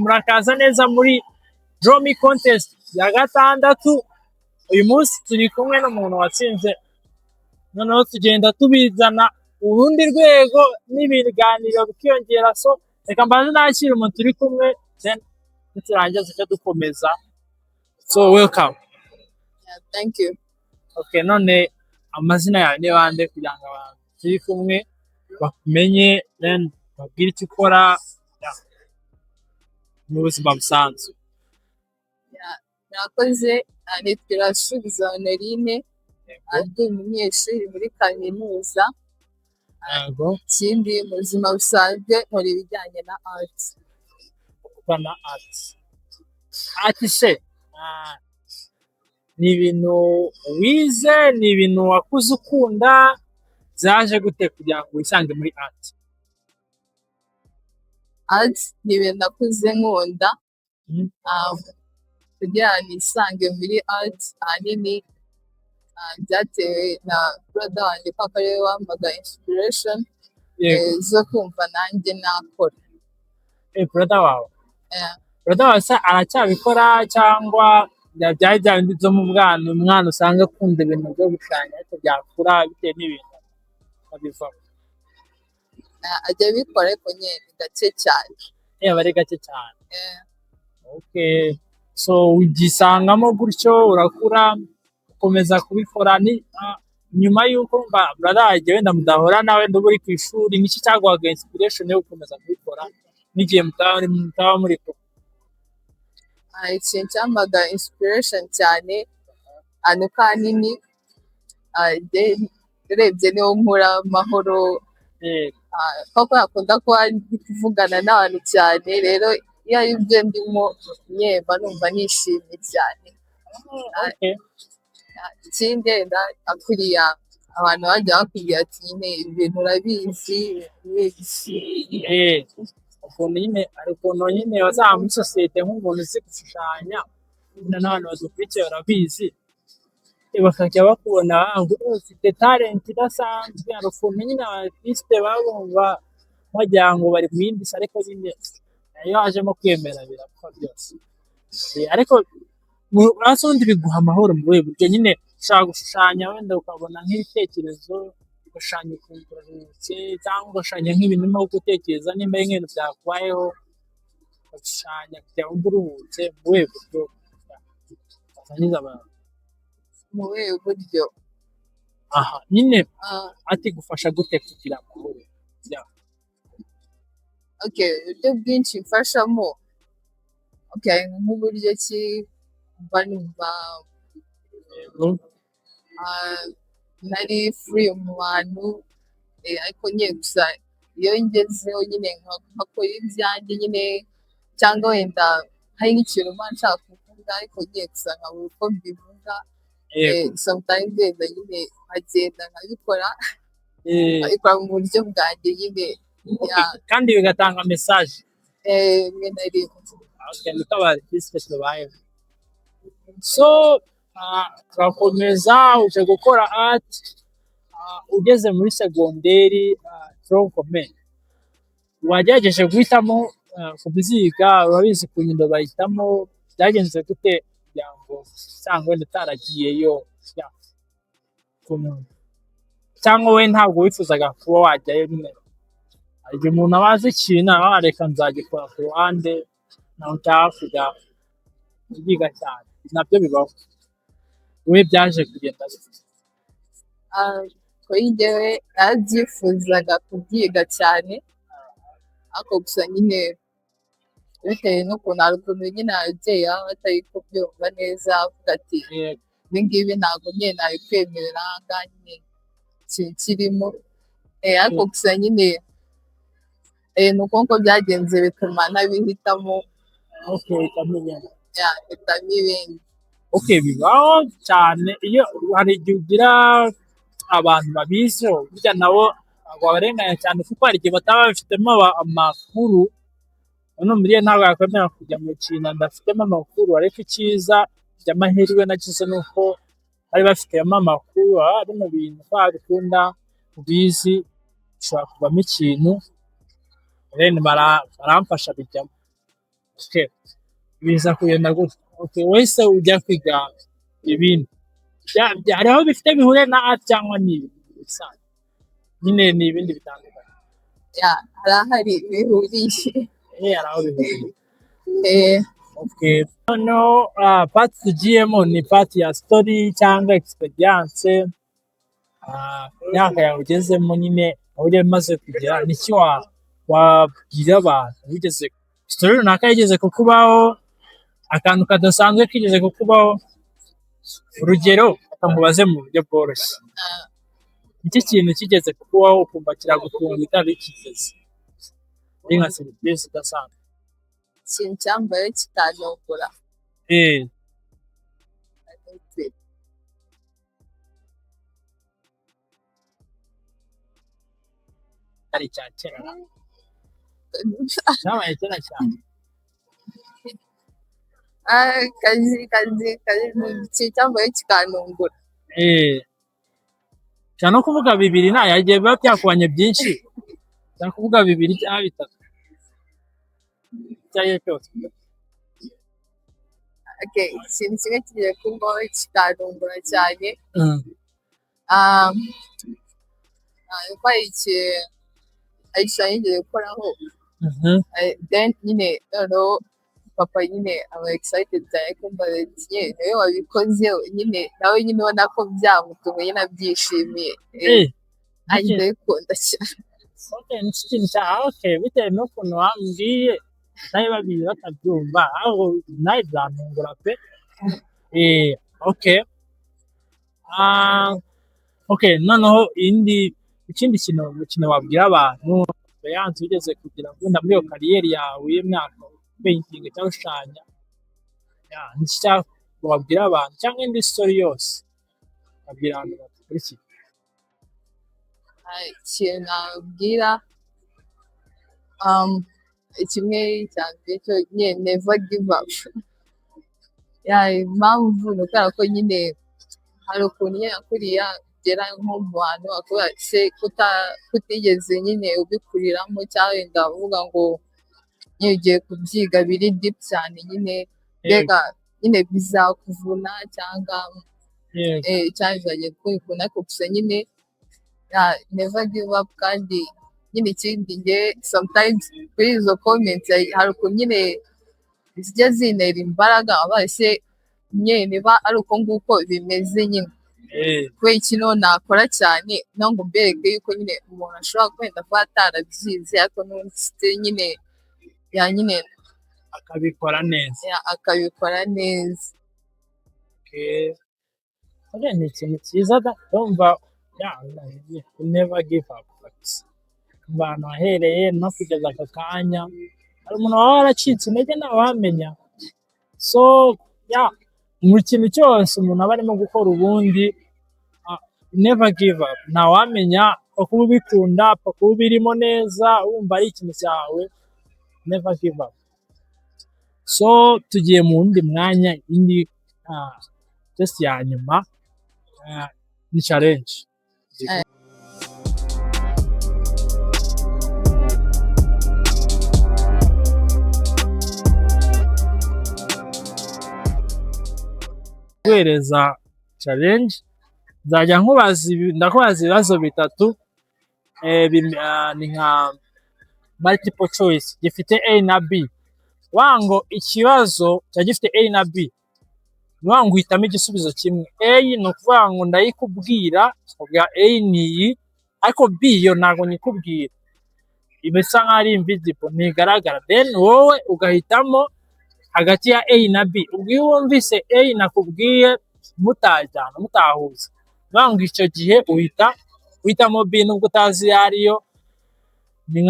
murakaza neza muri Draw Me Contest ya gatandatu. Uyu munsi turi kumwe n'umuntu watsinze, noneho tugenda tubizana urundi rwego n'ibiganiro bikiyongera. So reka mbanze nakira umuntu turi kumwe, then niturangiza tujya dukomeza. So welcome. Yeah, thank you. Okay, none amazina yawe ni bande kugira ngo abantu turi kumwe bakumenye, then babwire icyo ukora mu buzima busanzwe? Nakoze nitwa Irasubiza Honorine, ndi umunyeshuri muri kaminuza. Ikindi mu buzima busanzwe nkora ibijyanye na art. Na art se ni ibintu wize, ni ibintu wakuze ukunda, zaje gute kugira ngo wisange muri art? Art ni ibintu nakuze nkunda, kugira ngo nisange muri art ahanini byatewe na brother wanjye ko ariwe wampaga inspiration zo kumva nanjye nakora. Brother wawe? Brother wawe se aracyabikora cyangwa byari bya bindi byo mu bwana, umwana usanga akunda ibintu byo gushushanya ariko byakura bitewe n'ibintu abivamo? Ajya abikora ariko nyine gake cyane. Aba ari gake cyane. Okay, so ugisangamo gutyo urakura ukomeza kubikora. Ni nyuma y'uko brother wawe wenda mudahora nawe nduba uri ku ishuri, niki cyaguhaga inspiration yo gukomeza kubikora n'igihe mutaba muri ko? Ikintu cyampaga inspiration cyane anuka hanini urebye niwo nkura amahoro, kuko akunda kuba ari kuvugana n'abantu cyane, rero iyo ari byo ndimo nyemba numva nishimye cyane. Ikindi akuriya abantu bajya bakubwira ati nyine ibintu urabizi. Ukuntu nyine wazaba muri sosiyete nk'umuntu uzi gushushanya, n'abantu badukurikiye barabizi, bakajya bakubona ufite talent idasanzwe. Hari ukuntu nyine abatisite baba bagira ngo bari mu yindi si, ariko nyine iyo hajemo kwemera birapfa byose. Ariko urasa ubundi biguha amahoro mu buryo buryo nyine ushaka gushushanya, wenda ukabona nk'ibitekerezo ugashushanya ukumva uruhutse, cyangwa ugashushanya nk'ibintu urimo gutekereza nimba ari nk'ibintu byakubayeho ugashushanya kugira ngo uruhutse. Mu buhe buryo wasangiza abantu? Mu buhe buryo? Nyine ati gufasha gute kugira amahoro? Okay, uburyo bwinshi mfashamo. Okay, nk'uburyo ki mba numva nari free mu bantu, ariko nyine gusa iyo ngezeho nyine nkakora ibyanjye nyine, cyangwa wenda hari nk'ikintu mba nshaka kuvuga ariko nyine gusa nkabura uko mbivuga, sometimes wenda nyine nkagenda nkabikora mu buryo bwanjye nyine, kandi bigatanga message rimwe na rimwe. Niko abartiste tubayeho. So turakomeza, uje gukora art, ugeze muri segonderi tronkomeye, wagerageje guhitamo kubyiga? Urabizi ku Nyundo bahitamo, byagenze gute kugira ngo usanga wenda utaragiyeyo, cyangwa we ntabwo wifuzaga kuba wajyayo? Nyine hari igihe umuntu aba azi ikintu reka nzagikora ku ruhande, nawe nshaka kujya kubyiga cyane, nabyo bibaho. We byaje kugenda gute? Kuri njyewe narabyifuzaga kubyiga cyane, ariko gusa nyine bitewe n'ukuntu hari ukuntu nyine ababyeyi baba batari kubyumva neza, avuga ati ibi ngibi ntabwo nyine nabikwemerera, aha ngaha nyine ikintu kirimo. Ariko gusa nyine ni uko nguko byagenze, bituma ntabihitamo. Hitamo ibindi. Hitamo ibindi. Bibaho cyane iyo hari igihe ugira abantu babiziho, burya nabo babarenganya cyane, kuko hari igihe bataba babifitemo amakuru. None muri ntabwo yakwemera kujya mu kintu adafitemo amakuru, ariko icyiza by'amahirwe nagize ni uko bari bafitemo amakuru. Bino bintu babikunda ubizi, ushobora kuvamo ikintu, baramfasha bijyamo. Okay. Biza kugenda gutya. Okay, wese ujya kwiga ibintu hari aho bifite bihure na art cyangwa ni bisanzwe nyine ni ibindi bitandukanye. harahari bihuriye. Hari aho bihuriye. Okay. No, part tugiyemo ni part ya story cyangwa experience. Myaka yawe ugezemo nyine aho ugeze maze kugera n'iki wabwira abantu wigeze story runaka yigeze kukubaho, akantu kadasanzwe kigeze kukubaho, urugero akamubaze mu buryo bworoshye. Iki kintu kigeze kukubaho ukumva kiragutunga bitari kigeze ari nka serivisi idasanzwe. Ikintu cyambaye kitanyungura. Ari icya kera cyabaye kera cyane. Ikintu cyambaye kikanungura. Cyane no kuvuga bibiri nta yagiye biba byakubanye byinshi, cyane kuvuga bibiri cyangwa bitatu cyangwa cyose. Okay, ikintu kimwe kigiye kumbaho kikanungura cyane. Ayisha yigeze gukoraho. Then nyine noneho papa nyine aba excited cyane kumva nyine nawe wabikoze nyine nawe nyine ubona ko byamutunga nyine abyishimiye. Ahita abikunda cyane. Okay, ni ikintu cya bitewe n'ukuntu wambwiye nawe babiri batabyumva aho nawe byantungura pe. Okay, noneho ikindi kintu wabwira abantu yanze ugeze kugira ngo muri iyo kariyeri yawe y'imyaka painting cyangwa gushushanya, n'icyo wabwira abantu cyangwa indi story yose wabwira abantu bakurikiye. Ikintu nababwira kimwe cya mbere cyo nyine never give up. Impamvu ni ukubera ko nyine hari ukuntu nyine kuriya ugera nko mu bantu bakubwira se kutigeze nyine ubikuriramo cyangwa wenda uvuga ngo nyine ugiye kubyiga biri deep cyane nyine mbega nyine bizakuvuna cyangwa bizagiye kubikunda ariko gusa nyine never give up. Kandi nyine ikindi nge sometimes kuri izo comments hari ukuntu nyine zijya zintera imbaraga abaye se nyine niba ari uko nguko bimeze nyine kubera ikintu nakora cyane ngo mbereke yuko nyine umuntu ashobora kwenda kuba atarabyize ariko n'undi nyine nyine akabikora neza. Ni ikintu cyiza ndumva never give up. Abantu ahereye no kugeza aka kanya hari umuntu waba waracitse intege nawe wamenya. So mu kintu cyose umuntu aba arimo gukora ubundi never give up. Ntawamenya kuba ubikunda kuba ubirimo neza wumva ari ikintu cyawe, never give up. So tugiye mu wundi mwanya, indi test ya nyuma ni challenge. Guhereza challenge nzajya ndakubaza ibibazo bitatu, ni nka multiple choice gifite A na B. Wango ikibazo cya gifite A na B, wango uhitamo igisubizo kimwe. A ni ukuvuga ngo ndayikubwira ubwa A ni iyi, ariko B yo ntabwo nyikubwira, ibisa nkaho ari invisible ntigaragara. Then wowe ugahitamo hagati ya A na B. Ubwo iyo wumvise A nakubwiye mutajyana mutahuza, wango icyo gihe uhitamo B nubwo utazi iyo ariyo. Ni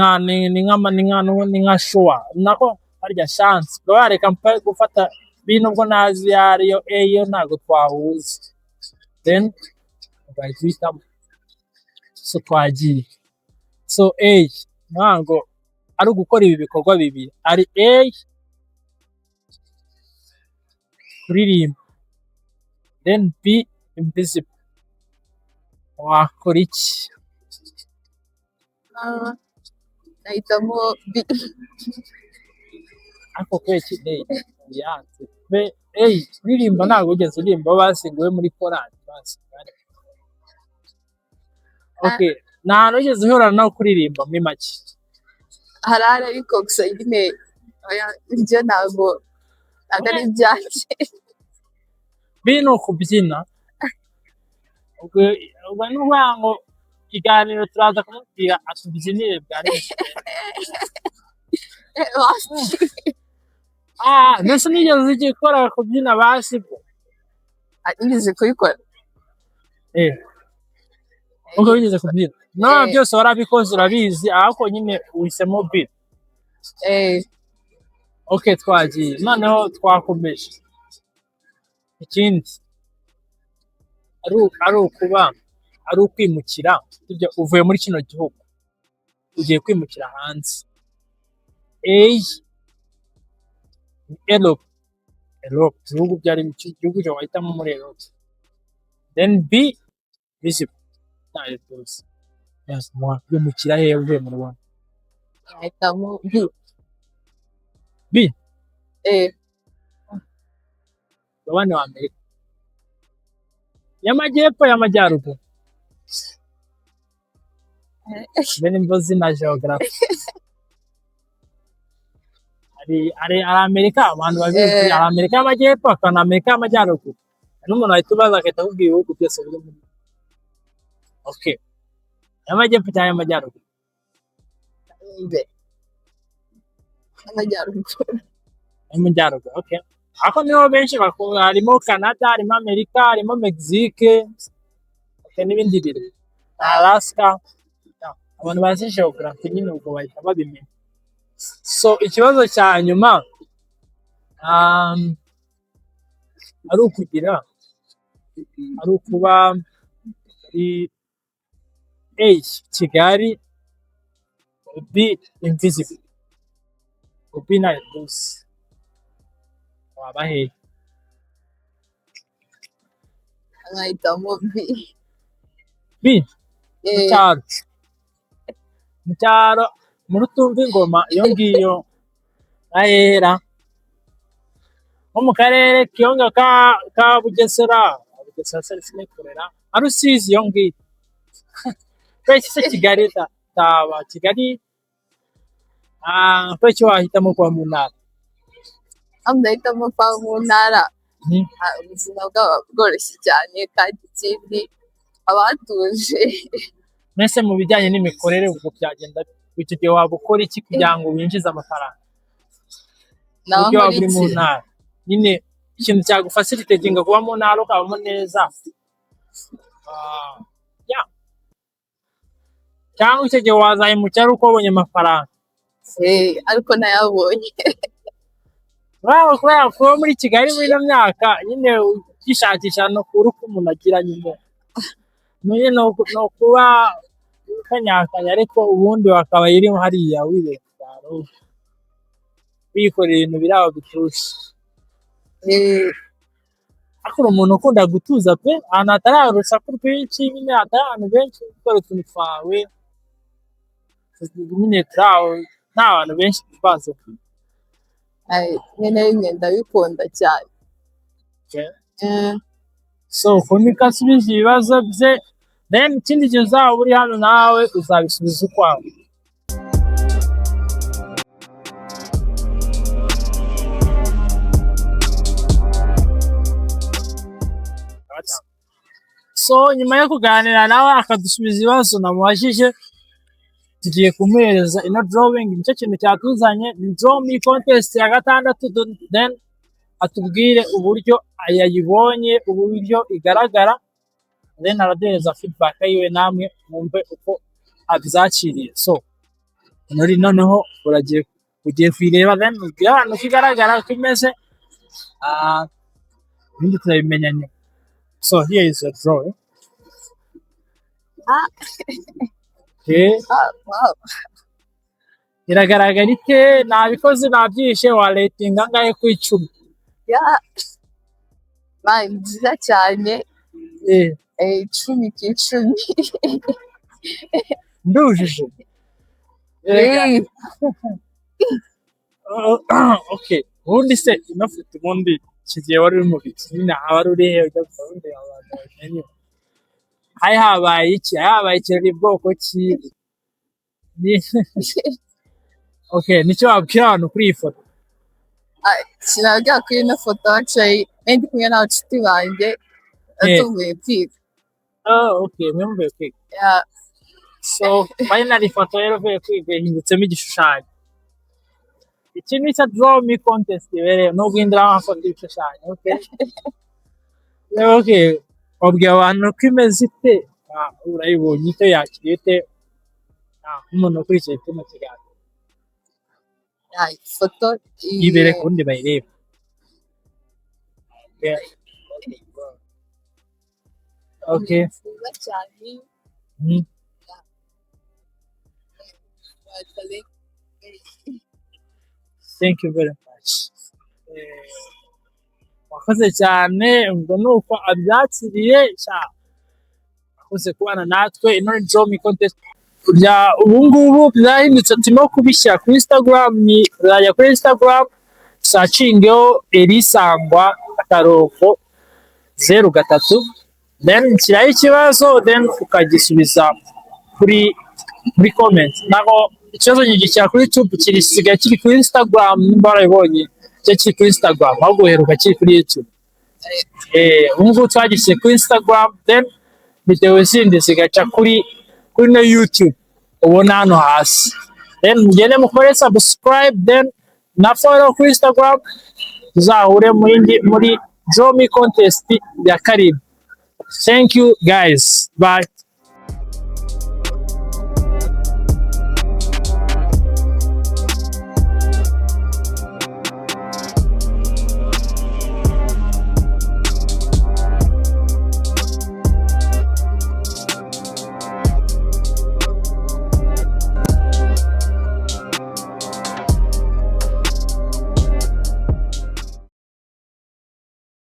nka sure nako harya chance wareka gufata B nubwo nazi iyo ariyo, A yo ntabwo twahuza. Then ugahita uhitamo. So twagiye. So A ntabwo ari ugukora ibi bikorwa bibiri, ari A kuririmba, then B invisible. Wakora iki? Nahitamo B. ariko kubera iki yanze be kuririmba ntabwo ugeze uririmba basinguwe muri korali basinguwe. Okay, nta hantu wigeze uhura no kuririmba muri make? harahari ariko gusa nyine ibyo ntabwo ari ibyanjye. Bino kubyina ubwo ni ukuvuga ngo ikiganiro turaza kumubwira atubyinire bwa rimwe. Mbese nigeze ugikora kubyina basi bwo? Nigeze kubikora. Ubwo wigeze kubyina no byose warabikoze urabizi ariko nyine uhisemo beat. Okay, twagiye noneho twakomeje. Ikindi ari ukwimukira uvuye muri kino gihugu ugiye kwimukira hanze. Europe ibihugu byari mu gihugu cyo wahitamo muri Europe. Then B visible kwimukira hehe uvuye mu Rwanda? Nahitamo B. Mugabane wa Amerika y'amajyepfo y'amajyaruguru. Bene mbozi na geography. Ari Amerika abantu babizi, ari Amerika y'amajyepfo akana Amerika y'amajyaruguru. N'umuntu ahita ubaza agahita akubwira ibihugu byose biri muri. Okay, y'amajyepfo cyangwa y'amajyaruguru? Y'amajyaruguru. Okay, ako niho benshi bakunda. Harimo Canada, harimo Amerika, harimo Mexique, n'ibindi birimo Alaska. Abantu bazi geography nyine ubwo bahita babimenya. So ikibazo cya nyuma ari ukuba Kigali, B invisible, B nayo rwose waba hehe? nkahitamo B mu cyaro muri utumva ingoma iyo ngiyo ahera nko mu karere kiyonga ka Bugesera sinikorera Rusizi iyo ngiyo. Kweki se Kigali taba Kigali kweki wahitamo kuba mu ntara? ndahitamo kuba mu ntara. Ubuzima bwaba bworoshye cyane kandi ikindi abatuje. Mbese mu bijyanye n'imikorere ubwo byagenda icyo gihe waba ukora iki kugira ngo winjize amafaranga? Uburyo waba uri mu ntara nyine ikintu cyagufasiritetinga kuba mu ntara ukabamo neza. Cyangwa icyo gihe wazahemukira ari uko wabonye amafaranga. Ariko nayabonye. Kubera kuba muri Kigali muri ino myaka nyine ugishakisha no kubura uko umuntu agira nyine ni ukuba kanyakanya ariko ubundi wakaba iri hariya wibeshya wikorera ibintu biri aho bituje. Ariko umuntu ukunda gutuza pe ahantu hatari urusaku rwinshi nyine hatari abantu benshi gukora utuntu twawe nyine turaho nta bantu benshi twazo. Nyine rimwe ndabikunda cyane. So komika asubiza ibibazo bye, then ikindi gihe uzaba uri hano nawe uzabisubiza ukwawe. So nyuma yo kuganira nawe akadusubiza ibibazo namubajije, tugiye kumuhereza ino drawing. Nicyo kintu cyatuzanye, ni draw me contest ya 6, then atubwire uburyo yayibonye, uburyo igaragara, then araduhereza feedback yiwe namwe mwumve uko abyakiriye. So noneho ugiye kuyireba, then ubwire abantu ko igaragara ko imeze, ibindi turabimenya nyuma. So here is a drawing. Wow. Iragaragara ite? Nabikoze nabyishe, wa rating angahe ku 10? Nziza cyane. 10 ku 10. Ndujije. Okay, ubundi se ino foto ubundi kigiye wari uri mu biki nyine wari uri he ujya gusa ubundi abantu bamenye hari habaye iki habaye ikirori bwoko ki okay nicyo wabwira abantu kuri iyi foto sinabwira kuri ino foto actually ndi kumwe n'abashuti banjye tuvuye kwiga. Okay mwumve kwiga Yeah. so finally ifoto rero uvuye kwiga ihindutsemo igishushanyo iki ni cyo draw me contest ibereye no guhindura amafoto y'ibishushanyo okay okay wabwiye abantu ko imeze ite urayibonye ite yakiriye ite nk'umuntu ukurikiye kino kiganiro Ifoto yibere ku wundi bayirebe okay nziza cyane. Mhm. Thank you very much. Wakoze cyane ngo nuko abyakiriye wakoze kubana natwe ino draw me contest ubu ngubu byahindutse turimo kubishyira kuri Instagram uzajya kuri Instagram sacingeho Elisangwa akarongo 03 then nshyiraho ikibazo then ukagisubiza kuri comment naho ikibazo nyigishyira kuri YouTube kirisigaye kiri kuri Instagram nimba warabibonye kiri kuri Instagram aho guheruka kiri kuri YouTube ubu ngubu twagishyire kuri Instagram then video zindi zigaca kuri no YouTube ubona hano hasi then mugende mukore subscribe then na follow kuri Instagram tuzahure muri draw me contest ya karindwi. Thank you guys, bye.